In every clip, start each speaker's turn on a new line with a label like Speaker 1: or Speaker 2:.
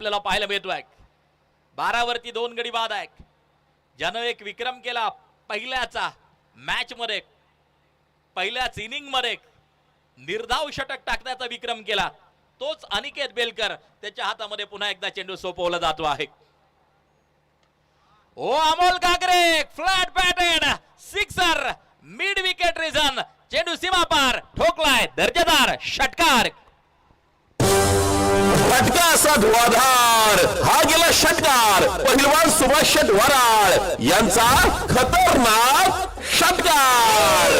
Speaker 1: आपल्याला पाहायला मिळतोय. 12 वरती 2 गडी बाद आहे. ज्यानं एक विक्रम केला पहिल्याचा मॅच मध्ये, पहिल्याच इनिंग मध्ये निर्धाव षटक टाकण्याचा विक्रम केला, तोच अनिकेत बेलकर. त्याच्या हातामध्ये पुन्हा एकदा चेंडू सोपवला जातो आहे. ओ Amol Gagare flat batted sixer mid wicket region. चेंडू सीमा पार ठोकलाय, दर्जेदार षटकार.
Speaker 2: फटका असा धुवाधार, हा गेला षटकार. पहिलवान सुभाष शेट वराळ यांचा खतरनाक षटकार.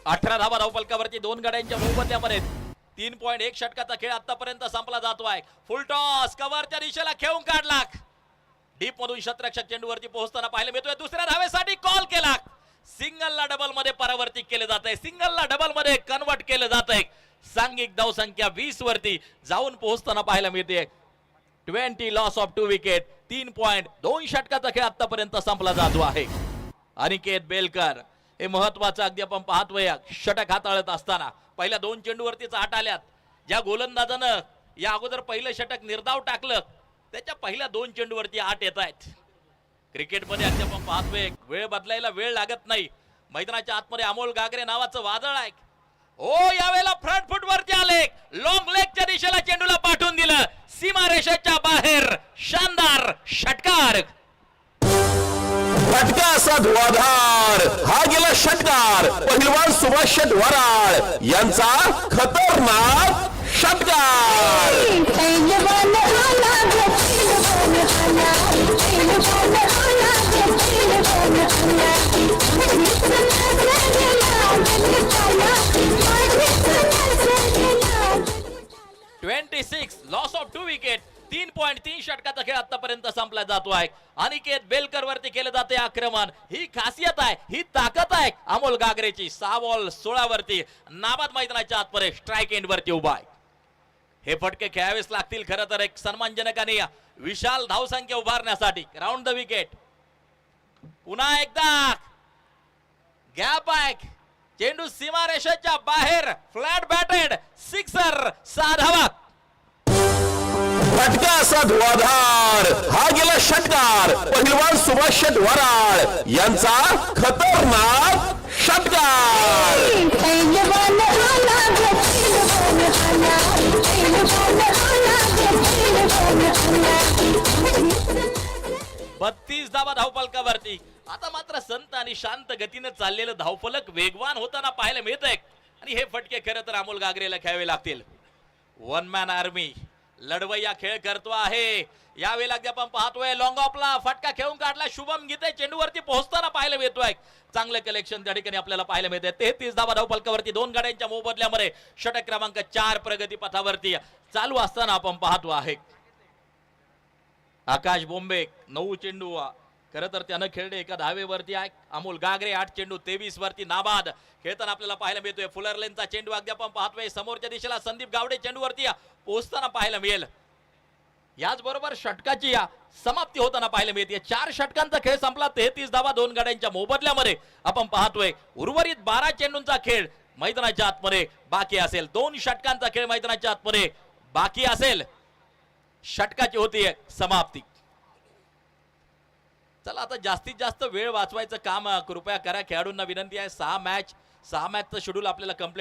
Speaker 1: अठरा धावा धावफलकावरती 2 गड्यांच्या मोबदल्यामध्ये 3.1 षटकाचा खेळ आतापर्यंत संपला जातो आहे. फुल टॉस कव्हरच्या दिशेला खेळून काढला. डीप मधून शतरक्षक चेंडूवरती पोहोचताना पाहायला मिळतोय. दुसऱ्या धावेसाठी कॉल केला. सिंगलला डबल मध्ये परावर्तित केले जात आहे. सिंगलला डबल मध्ये कन्वर्ट केलं जात आहे. सांघिक धाव संख्या 20 वरती जाऊन पोहोचताना पाहायला मिळते. 20 लॉस ऑफ 2 विकेट. 3.2 षटकाचा खेळ आतापर्यंत संपला जातो आहे. अनिकेत बेलकर हे महत्वाचं अगदी आपण पाहतोय. षटक हाताळत असताना पहिल्या 2 चेंडूवरतीच आठ आल्यात. ज्या गोलंदाजानं या अगोदर पहिलं षटक निर्धाव टाकलं, त्याच्या पहिल्या 2 चेंडूवरती 8 येत आहेत. क्रिकेटमध्ये अगदी आपण पाहतोय वेळ बदलायला वेळ लागत नाही. मैदानाच्या आतमध्ये अमोल गागरे नावाचं वादळ आहे. ओ यावेळेला फ्रंट फुट वरती आले, लॉंग लेगच्या दिशेला चेंडूला पाठवून दिलं, सीमा रेषेच्या बाहेर. शानदार षटकार.
Speaker 2: फटका असा धुवाधार, हा गेला षटकार. पहिलवान सुभाष शेट वराळ यांचा खतरनाक षटकार.
Speaker 1: 26 लॉस ऑफ 2 विकेट. 3.3 षटकाचा खेळ आतापर्यंत संपला जातो आहे. अनिकेत बेलकर वरती केलं जाते आक्रमण. ही खासियत आहे, ही ताकद आहे अमोल गागरेची. 6 बॉल 16 वरती नाबाद मैदानाच्या आतमध्ये स्ट्राइक एंड वरती उभा आहे. हे फटके खेळावेच लागतील खरं तर एक सन्मानजनक आणि विशाल धावसंख्या उभारण्यासाठी. Round the wicket. पुन्हा एकदा गॅप आहे. चेंडू सीमा रेषेच्या बाहेर. Flat batted sixer. 6 धावा.
Speaker 2: फटका असा धुवाधार, हा गेला षटकार. पहिलवान सुभाष शेट वराळ यांचा खतरनाक षटकार.
Speaker 1: 32 धावा धावफलकावरती. आता मात्र संत आणि शांत गतीने चाललेलं धावफलक वेगवान होताना पाहायला मिळत आहे. आणि हे फटके खरं तर अमोल गागरेला खेळावे लागतील. 1 मॅन आर्मी लढवय्या खेळ करतो आहे. यावेळेला आपण पाहतोय लॉंग ऑफला फटका खेळून काढला. शुभम गीते चेंडूवरती पोहोचताना पाहायला मिळतोय. चांगलं कलेक्शन त्या ठिकाणी आपल्याला पाहायला मिळते. 33 धावा धावफलकावरती 2 गाड्यांच्या मोबदल्यामध्ये षटक क्रमांक 4 प्रगती पथावरती चालू असताना आपण पाहतो आहे. आकाश बोंबे 9 चेंडू खरं तर त्यानं खेळले एका धावेवरती आहे. अमोल गागरे 8 चेंडू 23 वरती नाबाद खेळताना आपल्याला पाहायला मिळतोय. फुलरलेनचा चेंडू अगदी आपण पाहतोय समोरच्या दिशेला. संदीप गावडे चेंडूवरती पोहोचताना पाहायला मिळेल. याचबरोबर षटकाची समाप्ती होताना पाहायला मिळते. 4 षटकांचा खेळ संपला. 33 धावा 2 गाड्यांच्या मोबदल्यामध्ये आपण पाहतोय. उर्वरित 12 चेंडूंचा खेळ मैदानाच्या आतमध्ये बाकी असेल. 2 षटकांचा खेळ मैदानाच्या आतमध्ये बाकी असेल. षटकाची होती समाप्ती. चला आता जास्तीत जास्त वेळ वाचवायचं काम कृपया करा. खेळाडूंना विनंती आहे. 6 मॅचचं शेड्यूल आपल्याला कंप्लीट